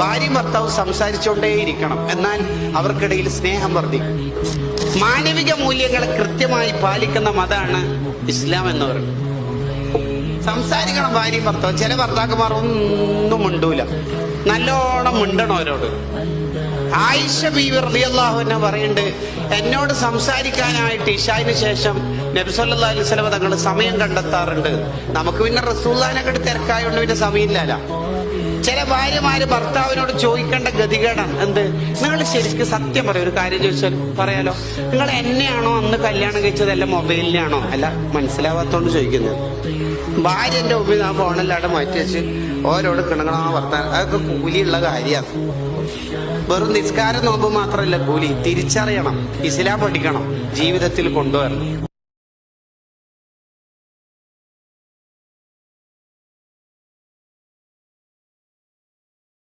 ഭാര്യയും ഭർത്താവും സംസാരിച്ചുകൊണ്ടേയിരിക്കണം, എന്നാൽ അവർക്കിടയിൽ സ്നേഹം വർദ്ധിക്കും. മാനവിക മൂല്യങ്ങളെ കൃത്യമായി പാലിക്കുന്ന മതമാണ് ഇസ്ലാം എന്ന് പറയുന്നത്. സംസാരിക്കണം ഭാര്യയും ഭർത്താവും. ചില ഭർത്താക്കന്മാർ ഒന്നും മിണ്ടൂല, നല്ലോണം മിണ്ടണം അവരോട്. ആയിഷ ബീവി റളിയല്ലാഹു അൻഹ പറയുന്നുണ്ട്, എന്നോട് സംസാരിക്കാനായിട്ട് ഇശായിന് ശേഷം നബി സല്ലല്ലാഹു അലൈഹി വസല്ലം തങ്ങൾ സമയം കണ്ടെത്താറുണ്ട്. നമുക്ക് പിന്നെ റസൂലുള്ളാഹിനെ തിരക്കായോണ്ട് പിന്നെ സമയമില്ലല്ലോ. ചില ഭാര്യമാര് ഭർത്താവിനോട് ചോദിക്കേണ്ട ഗതികേടാണ്. എന്ത്, നിങ്ങൾ ശരിക്കും സത്യം പറയും. ഒരു കാര്യം ചോദിച്ചാൽ പറയാലോ, നിങ്ങൾ എന്നെയാണോ അന്ന് കല്യാണം കഴിച്ചതല്ല മൊബൈലിനാണോ? അല്ല, മനസ്സിലാവാത്തോണ്ട് ചോദിക്കുന്നത്. ഭാര്യന്റെ മുമ്പിൽ ആ ഫോണെല്ലാടെ മാറ്റി വെച്ച് ഓരോട് കിണങ്ങണ വർത്താനം, അതൊക്കെ കൂലിയുള്ള കാര്യമാണ്. വെറും നിസ്കാരം നോമ്പ് മാത്രമല്ല കൂലി. തിരിച്ചറിയണം, ഇസ്ലാം പഠിക്കണം, ജീവിതത്തിൽ കൊണ്ടുവരണം.